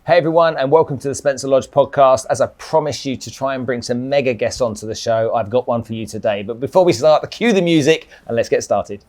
Hey everyone, and welcome to the Spencer Lodge podcast. As I promised you to try and bring some mega guests onto the show, I've got one for you today. But before we start, cue the music and let's get started.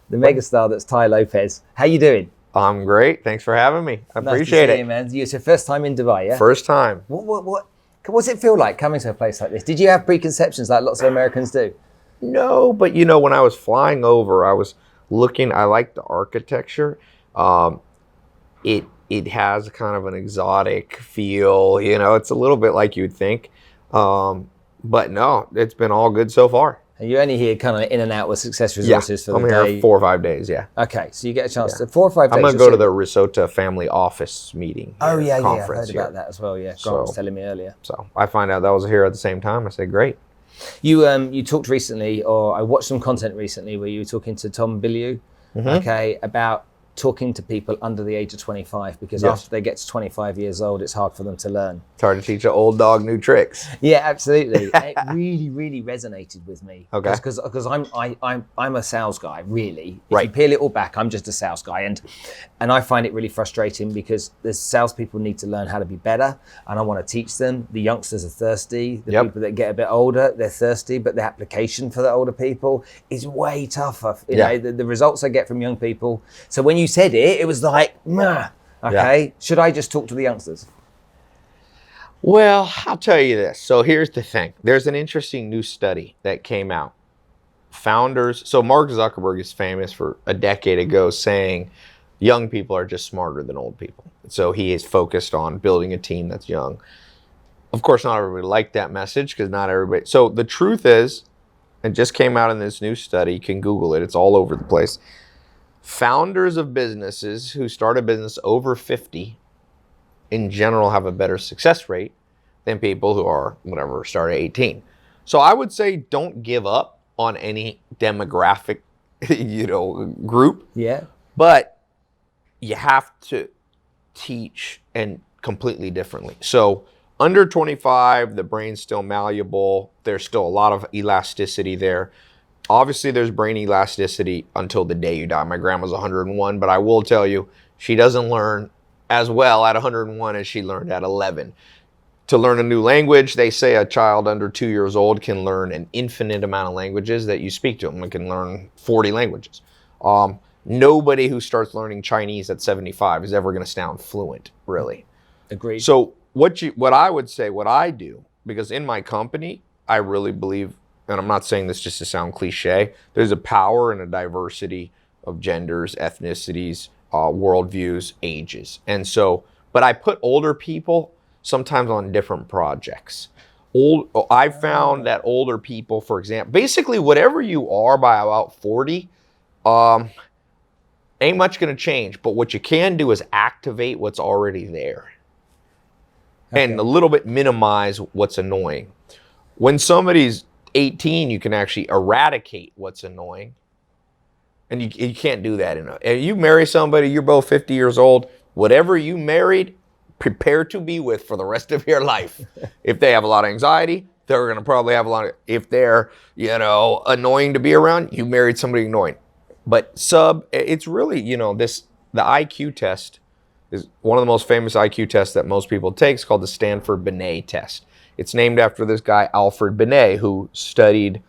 The megastar that's Tai Lopez. How you doing? I'm great. Thanks for having me. I Nice appreciate to see it. you, man. It's your first time in Dubai, yeah? First time. What does it feel like coming to a place like this? Did you have preconceptions like lots of Americans do? No, but when I was flying over, I was looking. I like the architecture. It has kind of an exotic feel. It's a little bit like you'd think. But no, it's been all good so far. And you're only here kind of in and out with Success Resources for the day. I'm here 4 or 5 days, yeah. Okay, so you get a chance to 4 or 5 days. I'm going to go to the Risotto family office meeting. Oh, yeah, I conference heard about that as well, yeah. Grant was telling me earlier. So I find out that was here at the same time. I said, great. You talked recently, or I watched some content recently where you were talking to Tom Bilyeu, about talking to people under the age of 25, because after they get to 25 years old, it's hard for them to learn. It's hard to teach an old dog new tricks. Yeah, absolutely. It really, really resonated with me. Okay. Because I'm a sales guy, really. If Right. you peel it all back, I'm just a sales guy, and I find it really frustrating because the salespeople need to learn how to be better, and I want to teach them. The youngsters are thirsty. The people that get a bit older, they're thirsty, but the application for the older people is way tougher. You know, the results I get from young people. So when you said it was like, should I just talk to the youngsters? Well, I'll tell you this. So here's the thing. There's an interesting new study that came out. Founders, so Mark Zuckerberg is famous for a decade ago saying young people are just smarter than old people. So he is focused on building a team that's young. Of course, not everybody liked that message because not everybody. So the truth is, it just came out in this new study. You can Google it. It's all over the place. Founders of businesses who start a business over 50 in general have a better success rate than people who are start at 18. So I would say don't give up on any demographic, group. Yeah. But you have to teach and completely differently. So under 25, the brain's still malleable. There's still a lot of elasticity there. Obviously, there's brain elasticity until the day you die. My grandma's 101, but I will tell you, she doesn't learn as well at 101 as she learned at 11. To learn a new language, they say a child under 2 years old can learn an infinite amount of languages that you speak to them. It can learn 40 languages. Nobody who starts learning Chinese at 75 is ever going to sound fluent, really. Agreed. So what I would say, what I do, because in my company, I really believe, and I'm not saying this just to sound cliche, there's a power and a diversity of genders, ethnicities, worldviews, ages. And so, but I put older people sometimes on different projects. I found that older people, for example, basically whatever you are by about 40, ain't much going to change. But what you can do is activate what's already there. Okay. And a little bit minimize what's annoying. When somebody's 18, you can actually eradicate what's annoying. And you can't do that. And you marry somebody, you're both 50 years old, whatever you married, prepare to be with for the rest of your life. If they have a lot of anxiety, they're going to probably have a lot of, if they're, annoying to be around, you married somebody annoying. But it's really, the IQ test is one of the most famous IQ tests that most people take. It's called the Stanford Binet test. It's named after this guy, Alfred Binet, who studied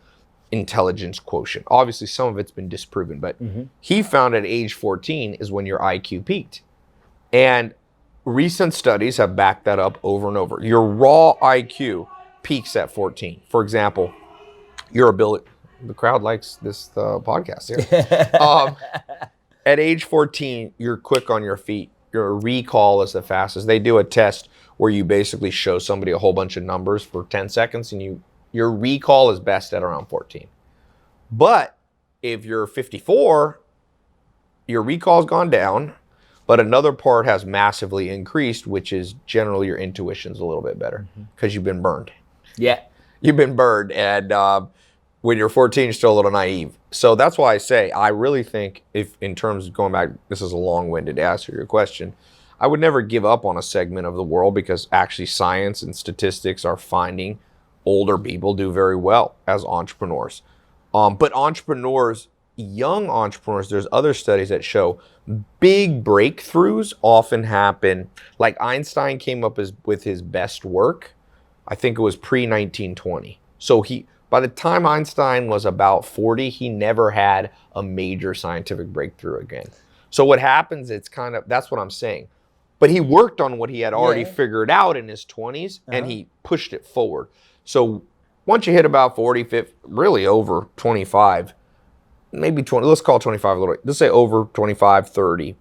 intelligence quotient. Obviously, some of it's been disproven, but he found at age 14 is when your IQ peaked. And recent studies have backed that up over and over. Your raw IQ peaks at 14. For example, your ability, the crowd likes this podcast here. At age 14, you're quick on your feet. Your recall is the fastest. They do a test where you basically show somebody a whole bunch of numbers for 10 seconds and your recall is best at around 14. But if you're 54, your recall's gone down, but another part has massively increased, which is generally your intuition's a little bit better because you've been burned. Yeah. You've been burned, and when you're 14, you're still a little naive. So that's why I say, I really think if in terms of going back, this is a long-winded answer to your question, I would never give up on a segment of the world because actually science and statistics are finding older people do very well as entrepreneurs. But entrepreneurs, young entrepreneurs, there's other studies that show big breakthroughs often happen. Like Einstein came up with his best work, I think it was pre-1920. So by the time Einstein was about 40, he never had a major scientific breakthrough again. So what happens, that's what I'm saying. But he worked on what he had already figured out in his 20s, and he pushed it forward. So once you hit about 40, 50, really over 25, maybe 20, let's call it 25 a little bit. Let's say over 25, 30.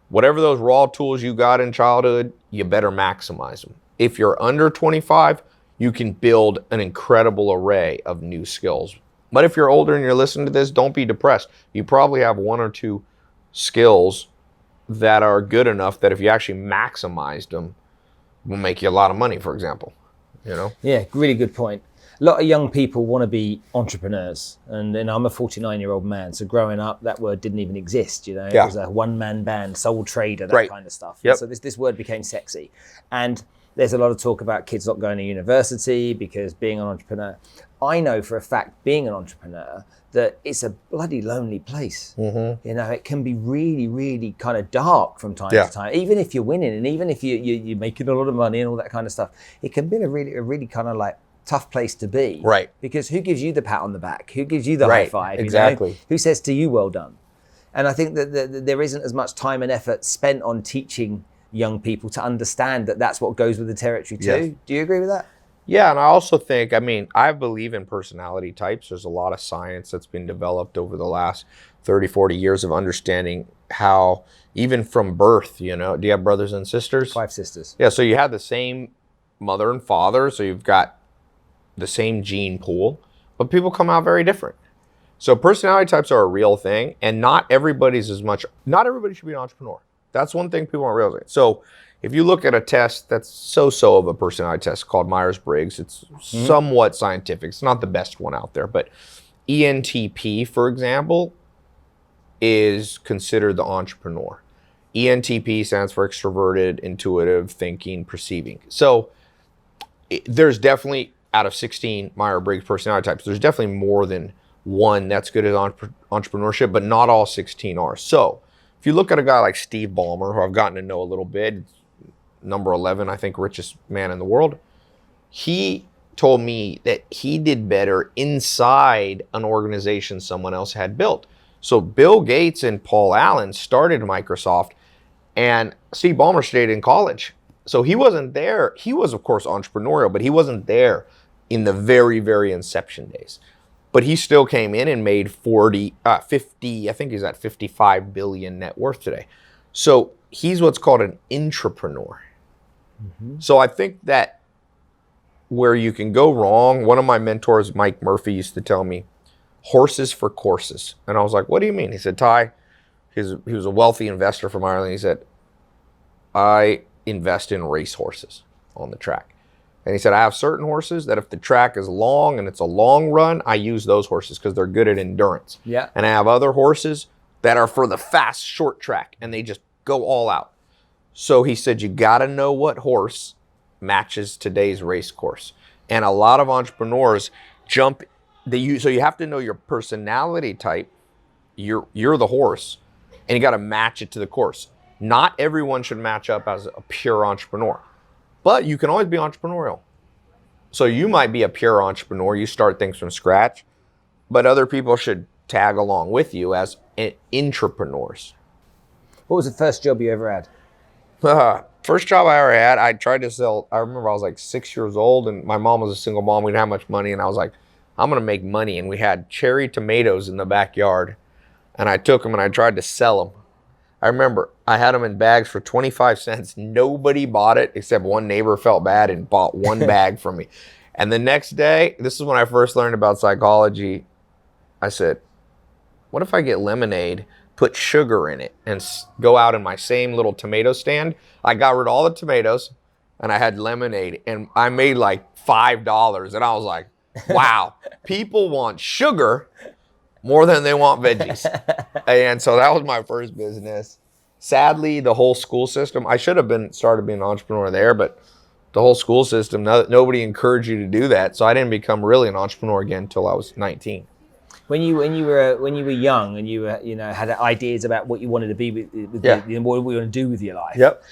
Whatever those raw tools you got in childhood, you better maximize them. If you're under 25, you can build an incredible array of new skills. But if you're older and you're listening to this, don't be depressed. You probably have one or two skills that are good enough that if you actually maximized them, will make you a lot of money, for example. You know? Yeah, really good point. A lot of young people want to be entrepreneurs, and I'm a 49-year-old man, so growing up, that word didn't even exist. You know, it was a one-man band, sole trader, that kind of stuff. Yep. So this word became sexy, and there's a lot of talk about kids not going to university because being an entrepreneur. I know for a fact, being an entrepreneur, that it's a bloody lonely place. Mm-hmm. You know, it can be really, really kind of dark from time to time. Even if you're winning, and even if you're making a lot of money and all that kind of stuff, it can be a really kind of like tough place to be. Right. Because who gives you the pat on the back? Who gives you the high five? Exactly. You know? Who says to you, well done? And I think that there isn't as much time and effort spent on teaching young people to understand that that's what goes with the territory too. Yes. Do you agree with that? Yeah, and I also think, I believe in personality types. There's a lot of science that's been developed over the last 30, 40 years of understanding how, even from birth, you know, do you have brothers and sisters? 5 sisters. Yeah, so you have the same mother and father, so you've got the same gene pool, but people come out very different. So personality types are a real thing, and not everybody should be an entrepreneur. That's one thing people aren't realizing. So if you look at a test that's so-so of a personality test called Myers-Briggs, it's somewhat scientific. It's not the best one out there, but ENTP, for example, is considered the entrepreneur. ENTP stands for extroverted, intuitive, thinking, perceiving. So there's definitely, out of 16 Myers-Briggs personality types, there's definitely more than one that's good at entrepreneurship, but not all 16 are. So if you look at a guy like Steve Ballmer, who I've gotten to know a little bit, number 11, I think, richest man in the world, he told me that he did better inside an organization someone else had built. So Bill Gates and Paul Allen started Microsoft, and Steve Ballmer stayed in college. So he wasn't there. He was, of course, entrepreneurial, but he wasn't there in the very, very inception days. But he still came in and made 50, I think he's at 55 billion net worth today. So he's what's called an intrapreneur. Mm-hmm. So I think that where you can go wrong, one of my mentors, Mike Murphy, used to tell me, horses for courses. And I was like, what do you mean? He said, Tai, he was a wealthy investor from Ireland. He said, I invest in race horses on the track. And he said, I have certain horses that if the track is long and it's a long run, I use those horses because they're good at endurance. Yeah. And I have other horses that are for the fast short track, and they just go all out. So he said, you got to know what horse matches today's race course. And a lot of entrepreneurs so you have to know your personality type. You're the horse, and you got to match it to the course. Not everyone should match up as a pure entrepreneur, but you can always be entrepreneurial. So you might be a pure entrepreneur. You start things from scratch, but other people should tag along with you as intrapreneurs. What was the first job you ever had? First job I ever had, I tried to sell. I remember I was like 6 years old, and my mom was a single mom. We didn't have much money, and I was like, I'm going to make money. And we had cherry tomatoes in the backyard, and I took them and I tried to sell them. I remember I had them in bags for 25 cents. Nobody bought it except one neighbor felt bad and bought one bag from me. And the next day, this is when I first learned about psychology. I said, what if I get lemonade, put sugar in it, and go out in my same little tomato stand? I got rid of all the tomatoes, and I had lemonade, and I made like $5. And I was like, wow, people want sugar more than they want veggies. And so that was my first business. sadly, the whole school system, I should have started being an entrepreneur there, but the whole school system, nobody encouraged you to do that. So I didn't become really an entrepreneur again until I was 19. When you were young and you had ideas about what you wanted to be with what you want to do with your life. Yep.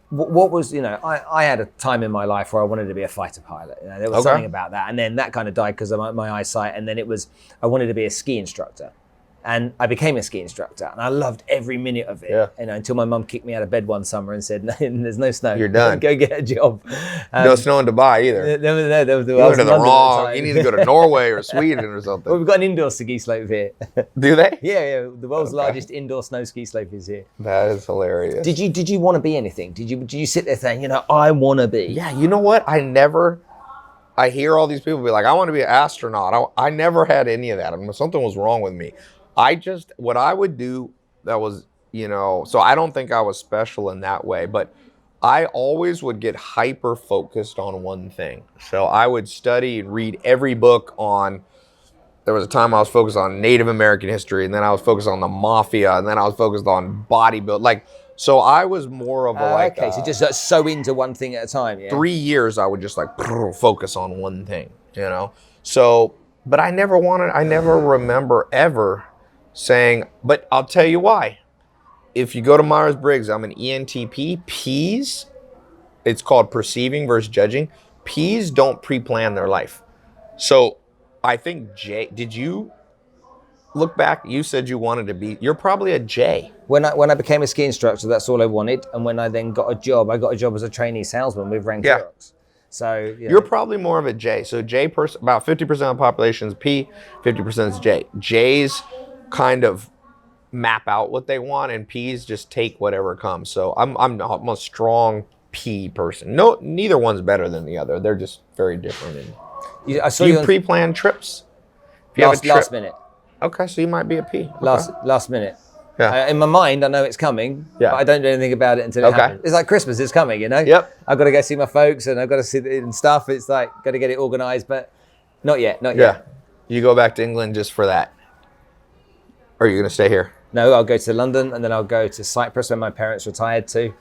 What was, I had a time in my life where I wanted to be a fighter pilot. There was something about that. And then that kind of died because of my eyesight. And then I wanted to be a ski instructor. And I became a ski instructor, and I loved every minute of it. Until my mum kicked me out of bed one summer and said, "There's no snow. You're done. Go get a job." No snow in Dubai either. No, You went to the wrong. You need to go to Norway or Sweden or something. Well, we've got an indoor ski slope here. Do they? Yeah. The world's largest indoor snow ski slope is here. That is hilarious. Did you want to be anything? Did you sit there saying, I want to be? Yeah. You know what? I hear all these people be like, I want to be an astronaut. I never had any of that. I mean, something was wrong with me. What I would do that was, so I don't think I was special in that way, but I always would get hyper focused on one thing. So I would study and read every book there was a time I was focused on Native American history, and then I was focused on the mafia, and then I was focused on bodybuilding. So I was more of a so just so into one thing at a time. Yeah. 3 years I would just focus on one thing, So, but I never remember ever saying, but I'll tell you why. If you go to Myers-Briggs, I'm an ENTP. Ps, it's called perceiving versus judging. Ps don't pre-plan their life. So I think did you look back? You said you wanted to be, you're probably a J. When I became a ski instructor, that's all I wanted. And when I then got a job, I got a job as a trainee salesman with Rank Xerox. So you're probably more of a J. So J about 50% of the population is P, 50% is J. J's kind of map out what they want, and P's just take whatever comes. So I'm a strong P person. No, neither one's better than the other. They're just very different. I saw you pre-plan trips? Last minute. Okay, so you might be a P. Last minute. Yeah. In my mind, I know it's coming, but I don't do anything about it until it happens. It's like Christmas, it's coming, Yep. I've got to go see my folks, and I've got to see it and stuff. It's like, got to get it organized, but not yet. You go back to England just for that? Or are you going to stay here? No, I'll go to London, and then I'll go to Cyprus where my parents retired to.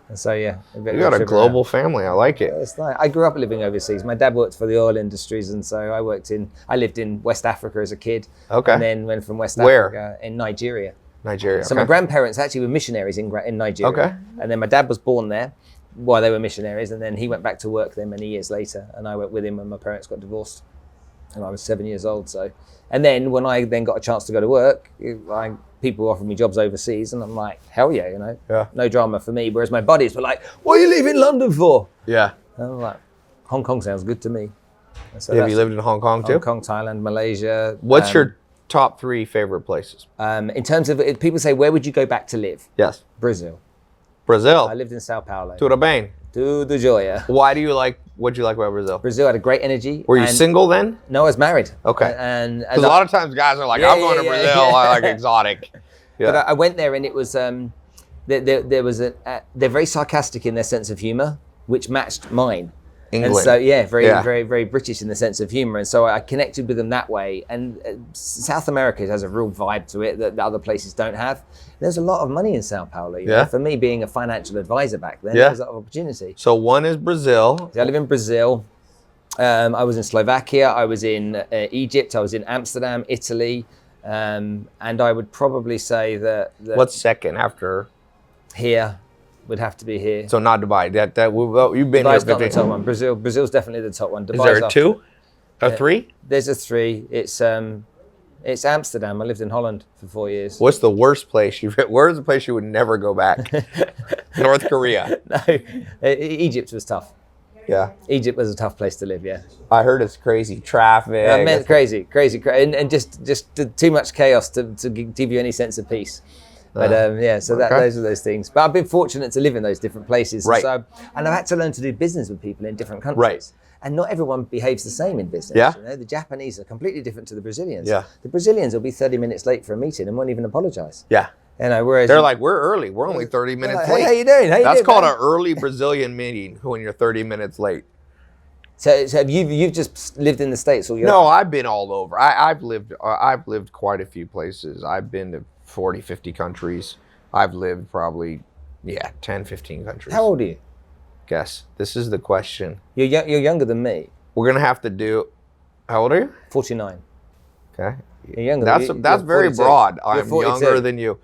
And so, you got a global family. I like it. It's nice. I grew up living overseas. My dad worked for the oil industries, and so I lived in West Africa as a kid. Okay. And then went from West Africa in Nigeria. So my grandparents actually were missionaries in Nigeria. Okay. And then my dad was born there while they were missionaries, and then he went back to work there many years later, and I went with him when my parents got divorced. And I was 7 years old. And then when I then got a chance to go to work, people offered me jobs overseas, and I'm like, hell yeah, no drama for me. Whereas my buddies were like, what are you leaving London for? Yeah. And I'm like, Hong Kong sounds good to me. So have you lived in Hong Kong too? Hong Kong, Thailand, Malaysia. What's your top 3 favorite places? In terms of, people say, where would you go back to live? Yes. Brazil. I lived in Sao Paulo. Tudo bem. Tudo jóia. What'd you like about Brazil? Brazil had a great energy. Were you single then? No, I was married. Okay. And a lot of times guys are like, I'm going to Brazil. I like exotic. Yeah. But I went there, and it was, there was they're very sarcastic in their sense of humor, which matched mine. England. And so, very, very British in the sense of humor. And so I connected with them that way. And South America has a real vibe to it that other places don't have. There's a lot of money in Sao Paulo. You know? For me, being a financial advisor back then, there was a lot of opportunity. So one is Brazil. So I live in Brazil. I was in Slovakia. I was in Egypt. I was in Amsterdam, Italy. And I would probably say that what's second after? Here. Would have to be here. So not Dubai. You've been Dubai's here. Not the top one. Brazil's definitely the top one. Dubai's is there a 2? A 3? There's a 3. It's Amsterdam. I lived in Holland for 4 years. What's the worst place where's the place you would never go back? North Korea. No, Egypt was tough. Yeah. Egypt was a tough place to live. Yeah. I heard it's crazy traffic. I meant crazy, and just too much chaos to give you any sense of peace. But those are those things. But I've been fortunate to live in those different places. Right. And I've had to learn to do business with people in different countries. Right. And not everyone behaves the same in business. Yeah. The Japanese are completely different to the Brazilians. Yeah. The Brazilians will be 30 minutes late for a meeting and won't even apologize. Yeah. Whereas they're like, we're early. We're only 30 minutes late. Hey, how you doing? That's called an early Brazilian meeting when you're 30 minutes late. So you've just lived in the States all your life? No, I've been all over. I've lived quite a few places. I've been to 40, 50 countries. I've lived probably, 10, 15 countries. How old are you? Guess. This is the question. You're younger than me. We're going to have to do, how old are you? 49. Okay. You're younger. That's very 42. broad. You're I'm 42. younger than you.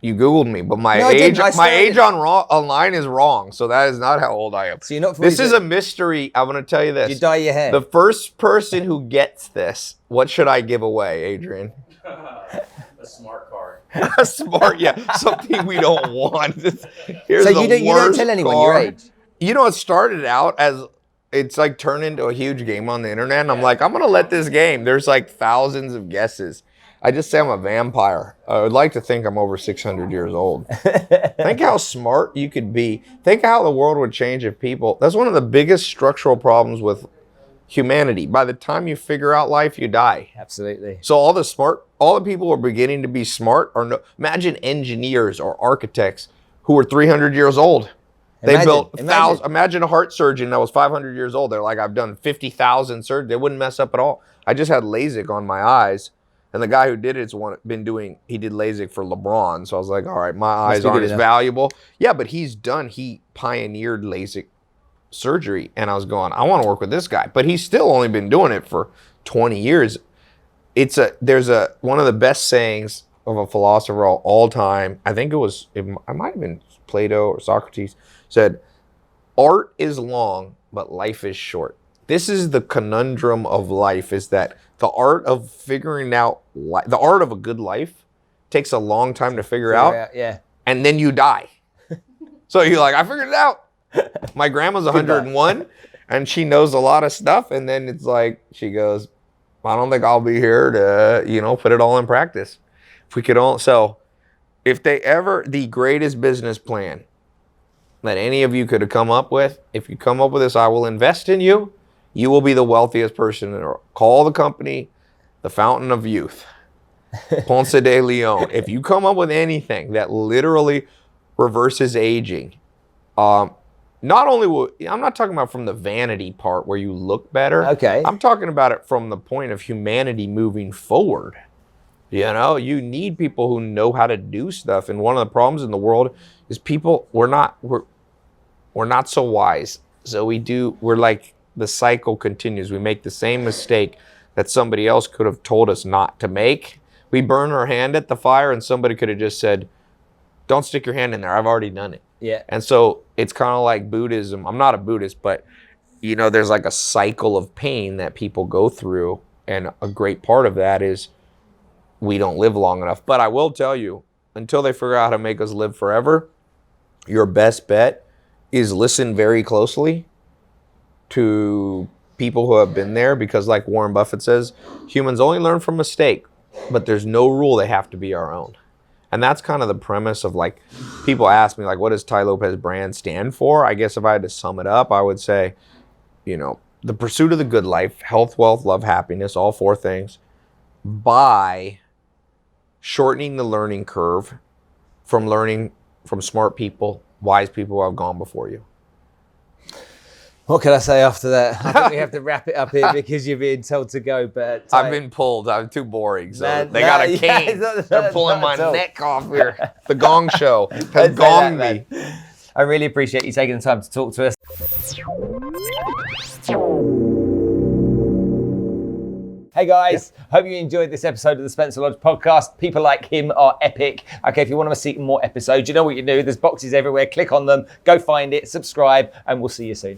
You Googled me, but my No, I age didn't. my age online is wrong. So that is not how old I am. So you're not 42. This is a mystery. I'm going to tell you this. You dye your hair. The first person who gets this, what should I give away, Adrian? A smart card. A smart, something we don't want. Here's so the you don't tell anyone your car. age? You know, it started out as, it's like turned into a huge game on the internet. And I'm like, I'm going to let this game. There's like thousands of guesses. I just say I'm a vampire. I would like to think I'm over 600 years old. Think how smart you could be. Think how the world would change if people, that's one of the biggest structural problems with humanity. By the time you figure out life, you die. Absolutely. So all the people who are beginning to be smart imagine engineers or architects who were 300 years old. Imagine a heart surgeon that was 500 years old. They're like, I've done 50,000 surgeries. They wouldn't mess up at all. I just had LASIK on my eyes. And the guy who did it he did LASIK for LeBron. So I was like, all right, my eyes aren't as valuable. Yeah, but he pioneered LASIK surgery. And I was going, I want to work with this guy. But he's still only been doing it for 20 years. There's one of the best sayings of a philosopher of all time. I think it might have been Plato or Socrates, said, art is long, but life is short. This is the conundrum of life, is that the art of figuring out, the art of a good life takes a long time to figure out. Yeah. And then you die. So you're like, I figured it out. My grandma's 101 and she knows a lot of stuff. And then it's like, she goes, I don't think I'll be here to, put it all in practice. If the greatest business plan that any of you could have come up with, if you come up with this, I will invest in you. You will be the wealthiest person in the world. Call the company the Fountain of Youth. Ponce de Leon. If you come up with anything that literally reverses aging, I'm not talking about from the vanity part where you look better. Okay. I'm talking about it from the point of humanity moving forward. You need people who know how to do stuff. And one of the problems in the world is we're not so wise. So we're like, the cycle continues. We make the same mistake that somebody else could have told us not to make. We burn our hand at the fire and somebody could have just said, don't stick your hand in there. I've already done it. Yeah. And so it's kind of like Buddhism. I'm not a Buddhist, but there's like a cycle of pain that people go through. And a great part of that is we don't live long enough. But I will tell you, until they figure out how to make us live forever, your best bet is listen very closely to people who have been there, because like Warren Buffett says, humans only learn from mistake, but there's no rule they have to be our own. And that's kind of the premise of, like, people ask me, like, what does Tai Lopez brand stand for? I guess if I had to sum it up, I would say, the pursuit of the good life, health, wealth, love, happiness, all four things, by shortening the learning curve from learning from smart people, wise people who have gone before you. What can I say after that? I think we have to wrap it up here because you're being told to go. But I've been pulled. I'm too boring. So they got a cane. They're pulling my neck off here. The Gong Show has gonged me. I really appreciate you taking the time to talk to us. Hey guys, hope you enjoyed this episode of the Spencer Lodge podcast. People like him are epic. Okay, if you want to see more episodes, you know what you do. There's boxes everywhere. Click on them, go find it, subscribe, and we'll see you soon.